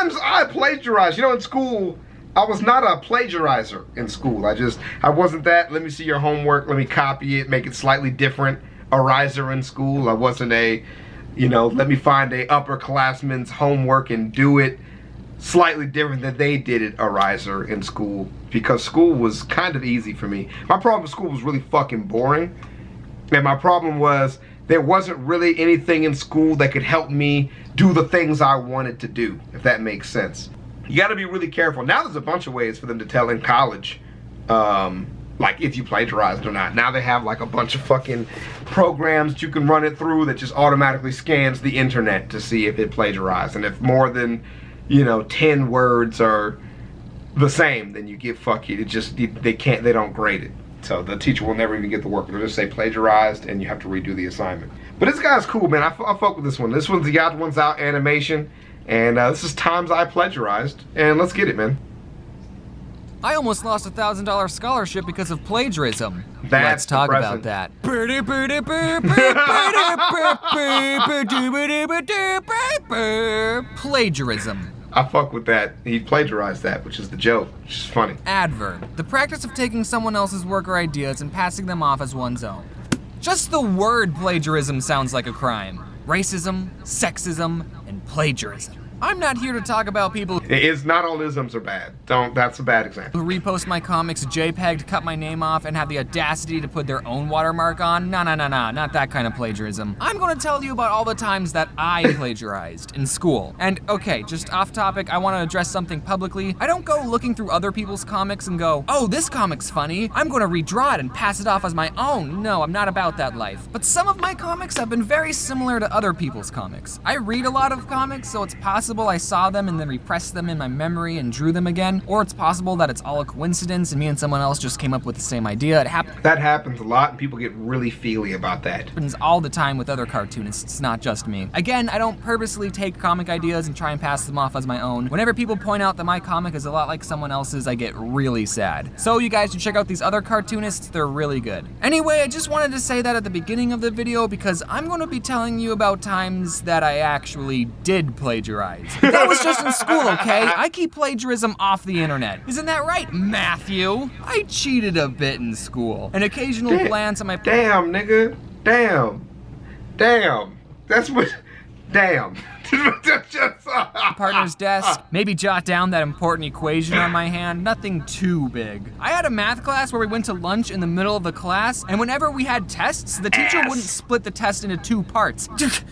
times I plagiarized. You know, in school, I was not a plagiarizer in school. I wasn't that, let me see your homework, let me copy it, make it slightly different. A riser in school. I wasn't a, you know, let me find a upperclassman's homework and do it slightly different than they did it, a riser in school. Because school was kind of easy for me. My problem with school was really fucking boring. And my problem was there wasn't really anything in school that could help me do the things I wanted to do, if that makes sense. You gotta be really careful. Now there's a bunch of ways for them to tell in college, like if you plagiarized or not. Now they have like a bunch of fucking programs that you can run it through that just automatically scans the internet to see if it plagiarized. And if more than, you know, 10 words are the same, then you get fuck you. It just, they don't grade it. So the teacher will never even get the work. They'll just say plagiarized and you have to redo the assignment. But this guy's cool, man. I fuck with this one. This one's the odd one's out animation. And this is times I plagiarized. And let's get it, man. I almost lost a $1,000 scholarship because of plagiarism. Let's talk about that. Plagiarism. I fuck with that. He plagiarized that, which is the joke, which is funny. Adverb. The practice of taking someone else's work or ideas and passing them off as one's own. Just the word plagiarism sounds like a crime. Racism, sexism, and plagiarism. I'm not here to talk about people It's not all isms are bad. That's a bad example. who repost my comics JPEG to cut my name off and have the audacity to put their own watermark on. Nah, not that kind of plagiarism. I'm gonna tell you about all the times that I plagiarized in school. And okay, just off topic, I wanna address something publicly. I don't go looking through other people's comics and go, oh, this comic's funny, I'm gonna redraw it and pass it off as my own. No, I'm not about that life. But some of my comics have been very similar to other people's comics. I read a lot of comics, so it's possible I saw them and then repressed them in my memory and drew them again, or it's possible that it's all a coincidence and me and someone else just came up with the same idea. That happens a lot, and people get really feely about that. Happens all the time with other cartoonists, not just me. Again, I don't purposely take comic ideas and try and pass them off as my own. Whenever people point out that my comic is a lot like someone else's, I get really sad. So you guys should check out these other cartoonists, they're really good. Anyway, I just wanted to say that at the beginning of the video because I'm going to be telling you about times that I actually did plagiarize. That was just in school, okay? I keep plagiarism off the internet. Isn't that right, Matthew? I cheated a bit in school. An occasional glance at my... Damn, nigga. Damn. That's what... Damn. partner's desk, maybe jot down that important equation on my hand, nothing too big. I had a math class where we went to lunch in the middle of the class, and whenever we had tests, the teacher wouldn't split the test into 2 parts.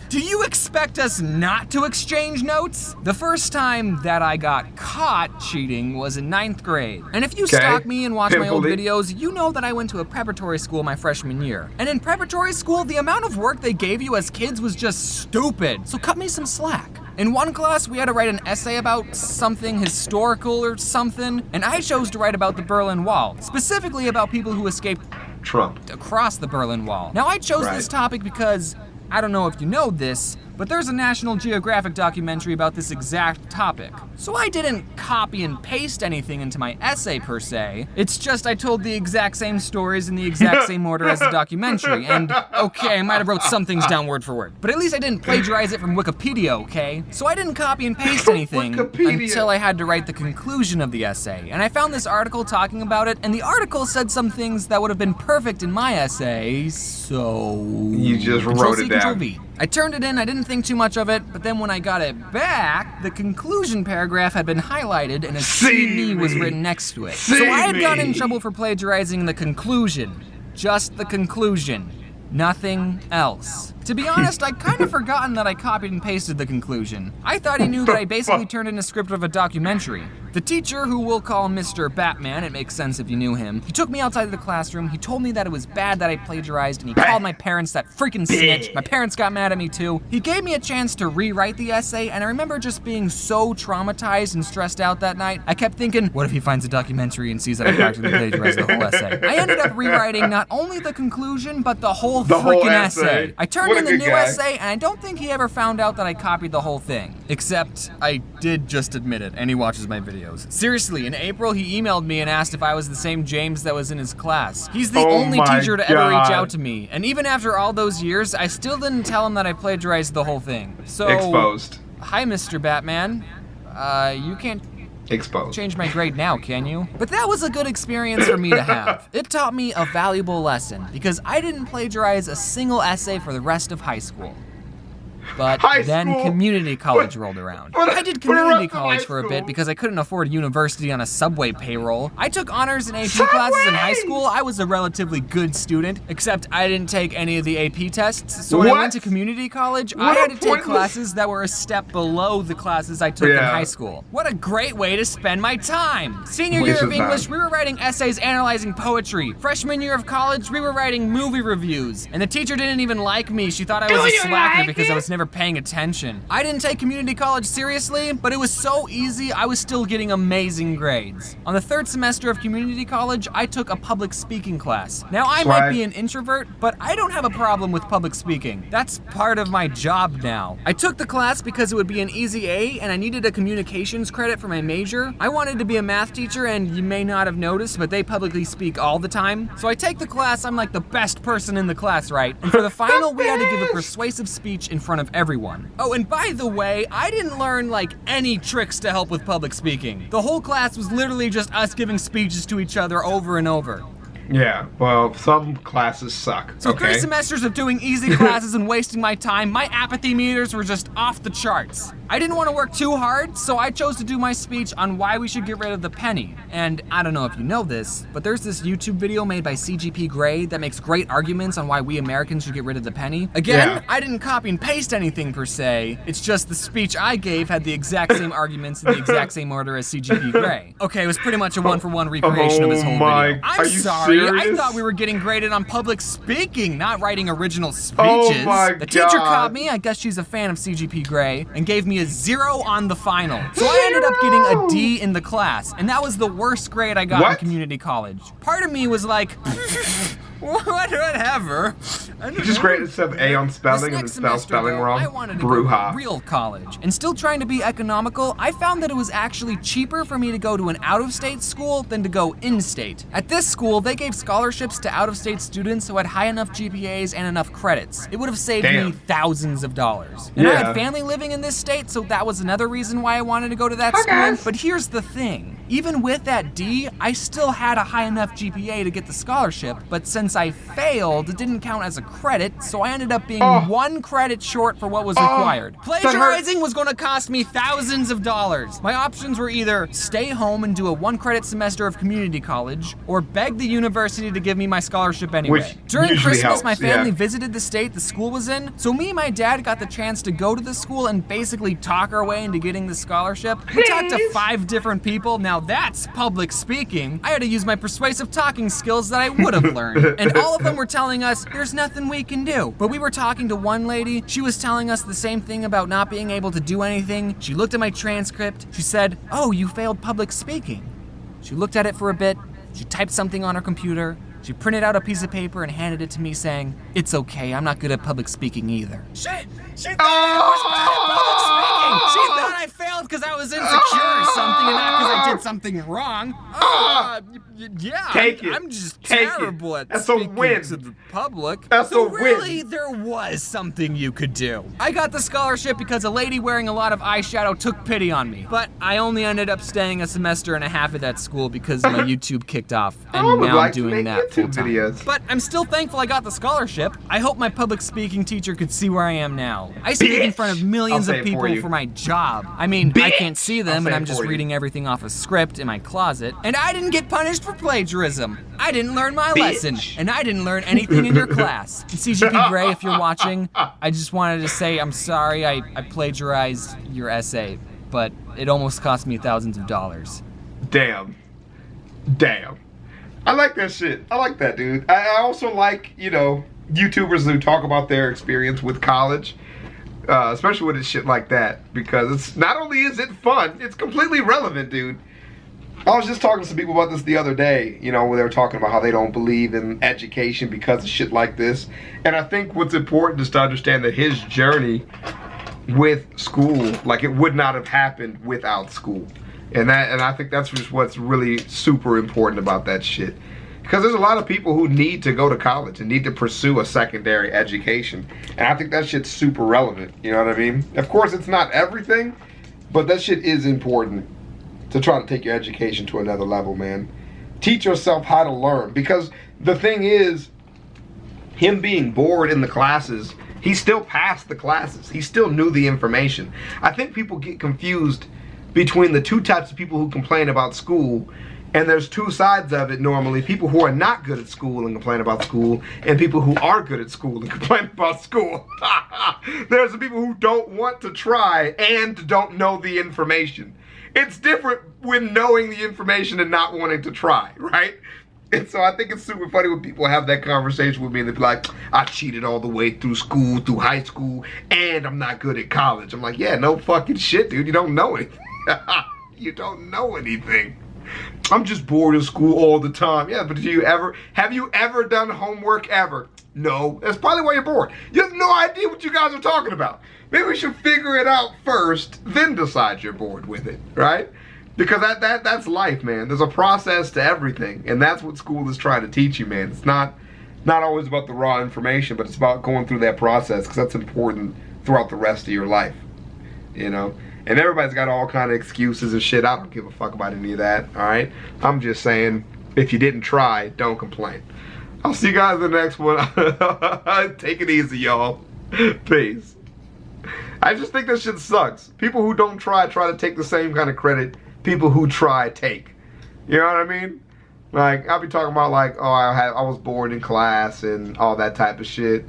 Do you expect us not to exchange notes? The first time that I got caught cheating was in 9th grade. And if you stalk me and watch my old videos, you know that I went to a preparatory school my freshman year. And in preparatory school, the amount of work they gave you as kids was just stupid. So cut me some slack. In one class, we had to write an essay about something historical or something, and I chose to write about the Berlin Wall, specifically about people who escaped Trump across the Berlin Wall. Now, I chose this topic because, I don't know if you know this, but there's a National Geographic documentary about this exact topic. So I didn't copy and paste anything into my essay per se. It's just I told the exact same stories in the exact same order as the documentary. And okay, I might have wrote some things down word for word, but at least I didn't plagiarize it from Wikipedia, okay? So I didn't copy and paste anything until I had to write the conclusion of the essay. And I found this article talking about it, and the article said some things that would have been perfect in my essay, so... You just wrote it down. Control-V. I turned it in, I didn't think too much of it, but then when I got it back, the conclusion paragraph had been highlighted and a "See me" was written next to it. So I had gotten in trouble for plagiarizing the conclusion. Just the conclusion. Nothing else. To be honest, I'd kind of forgotten that I copied and pasted the conclusion. I thought he knew that I basically turned in a script of a documentary. The teacher, who we'll call Mr. Batman, it makes sense if you knew him, he took me outside of the classroom, he told me that it was bad that I plagiarized, and he called my parents that freaking snitch. My parents got mad at me too. He gave me a chance to rewrite the essay, and I remember just being so traumatized and stressed out that night. I kept thinking, what if he finds a documentary and sees that I practically plagiarized the whole essay? I ended up rewriting not only the conclusion, but the whole freaking essay. I turned in the new essay, and I don't think he ever found out that I copied the whole thing. Except, I did just admit it, and he watches my videos. Seriously, in April, he emailed me and asked if I was the same James that was in his class. He's the only teacher to ever reach out to me, and even after all those years, I still didn't tell him that I plagiarized the whole thing. So, exposed. Hi, Mr. Batman. You can't Exposed. change my grade now, can you? But that was a good experience for me to have. It taught me a valuable lesson because I didn't plagiarize a single essay for the rest of high school. But then community college rolled around. I did community college for a bit because I couldn't afford university on a subway payroll. I took honors and AP classes in high school. I was a relatively good student, except I didn't take any of the AP tests. So when I went to community college, I had to take classes that were a step below the classes I took in high school. What a great way to spend my time. Senior year of English, we were writing essays analyzing poetry. Freshman year of college, we were writing movie reviews. And the teacher didn't even like me. She thought I was a slacker because I was never paying attention. I didn't take community college seriously, but it was so easy, I was still getting amazing grades. On the third semester of community college, I took a public speaking class. Now, I might be an introvert, but I don't have a problem with public speaking. That's part of my job now. I took the class because it would be an easy A, and I needed a communications credit for my major. I wanted to be a math teacher, and you may not have noticed, but they publicly speak all the time. So I take the class, I'm like the best person in the class, right? And for the final, we had to give a persuasive speech in front of everyone. Oh, and by the way, I didn't learn like any tricks to help with public speaking. The whole class was literally just us giving speeches to each other over and over. Yeah, well, some classes suck. So 3 semesters of doing easy classes and wasting my time, my apathy meters were just off the charts. I didn't want to work too hard, so I chose to do my speech on why we should get rid of the penny. And I don't know if you know this, but there's this YouTube video made by CGP Grey that makes great arguments on why we Americans should get rid of the penny. Again, I didn't copy and paste anything per se, it's just the speech I gave had the exact same arguments in the exact same order as CGP Grey. Okay, it was pretty much a one-for-one recreation of his whole video. I'm sorry, I thought we were getting graded on public speaking, not writing original speeches. The teacher caught me, I guess she's a fan of CGP Grey, and gave me a 0 on the final. So I ended up getting a D in the class, and that was the worst grade I got in community college. Part of me was like, whatever. You just graded stuff A on spelling and spelled spelling wrong. I wanted to go to real college. And still trying to be economical, I found that it was actually cheaper for me to go to an out-of-state school than to go in-state. At this school, they gave scholarships to out-of-state students who had high enough GPAs and enough credits. It would have saved me thousands of dollars. And I had family living in this state, so that was another reason why I wanted to go to that school. But here's the thing. Even with that D, I still had a high enough GPA to get the scholarship, but since I failed, it didn't count as a credit, so I ended up being 1 credit short for what was required. Plagiarizing was gonna cost me thousands of dollars. My options were either stay home and do a 1 credit semester of community college, or beg the university to give me my scholarship anyway. During Christmas, my family visited the state the school was in, so me and my dad got the chance to go to the school and basically talk our way into getting the scholarship. We talked to 5 different people. Now that's public speaking. I had to use my persuasive talking skills that I would have learned. And all of them were telling us, there's nothing we can do. But we were talking to one lady, she was telling us the same thing about not being able to do anything. She looked at my transcript, she said, oh, you failed public speaking. She looked at it for a bit, she typed something on her computer, she printed out a piece of paper and handed it to me saying, it's okay, I'm not good at public speaking either. She thought I was bad at public speaking! She thought I failed because I was insecure or something and not because I did something wrong. I'm just terrible at speaking to the public. So really, there was something you could do. I got the scholarship because a lady wearing a lot of eyeshadow took pity on me. But I only ended up staying a semester and a half at that school because my YouTube kicked off. And now I'm doing that full time. But I'm still thankful I got the scholarship. I hope my public speaking teacher could see where I am now. I speak in front of millions of people for my job. I mean, I can't see them and I'm just reading everything off a script in my closet. And I didn't get punished for plagiarism. I didn't learn my lesson. And I didn't learn anything in your class. And CGP Grey, if you're watching, I just wanted to say I'm sorry I plagiarized your essay, but it almost cost me thousands of dollars. Damn. I like that shit. I like that, dude. I also like, you know, YouTubers who talk about their experience with college, especially with shit like that, because it's not only is it fun, it's completely relevant, dude. I was just talking to some people about this the other day, you know, where they were talking about how they don't believe in education because of shit like this. And I think what's important is to understand that his journey with school, like, it would not have happened without school. And I think that's just what's really super important about that shit. Because there's a lot of people who need to go to college and need to pursue a secondary education. And I think that shit's super relevant, you know what I mean? Of course, it's not everything, But that shit is important to try to take your education to another level, man. Teach yourself how to learn. Because the thing is, him being bored in the classes, he still passed the classes. He still knew the information. I think people get confused between the two types of people who complain about school. And there's two sides of it normally. People who are not good at school and complain about school, and people who are good at school and complain about school. There's the people who don't want to try and don't know the information. It's different when knowing the information and not wanting to try, right? And so I think it's super funny when people have that conversation with me and they're like, I cheated all the way through school, through high school, and I'm not good at college. I'm like, yeah, no fucking shit, dude. You don't know anything. You don't know anything. I'm just bored in school all the time. Yeah, but have you ever done homework ever? No. That's probably why you're bored. You have no idea what you guys are talking about. Maybe we should figure it out first, then decide you're bored with it, right? Because that's life, man. There's a process to everything, and that's what school is trying to teach you, man. It's not always about the raw information, but it's about going through that process, because that's important throughout the rest of your life, you know? And everybody's got all kind of excuses and shit. I don't give a fuck about any of that, all right? I'm just saying, if you didn't try, don't complain. I'll see you guys in the next one. Take it easy, y'all. Peace. I just think that shit sucks. People who don't try to take the same kind of credit people who try take. You know what I mean? Like, I'll be talking about like, oh, I was bored in class and all that type of shit.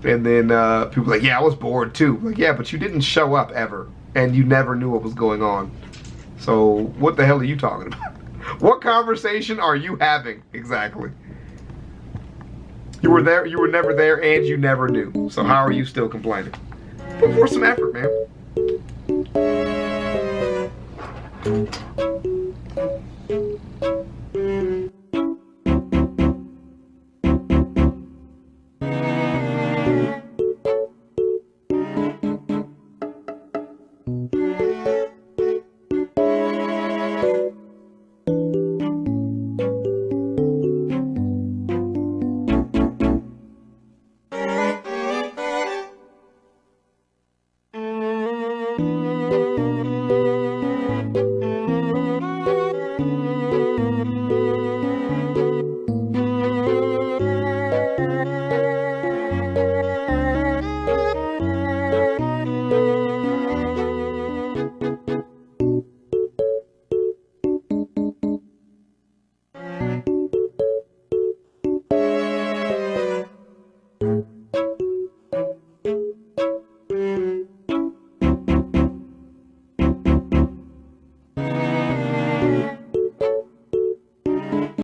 And then people are like, yeah, I was bored too. Like, yeah, but you didn't show up ever. And you never knew what was going on. So what the hell are you talking about? What conversation are you having exactly? You were there, you were never there, and you never knew. So how are you still complaining? Put forth some effort, man.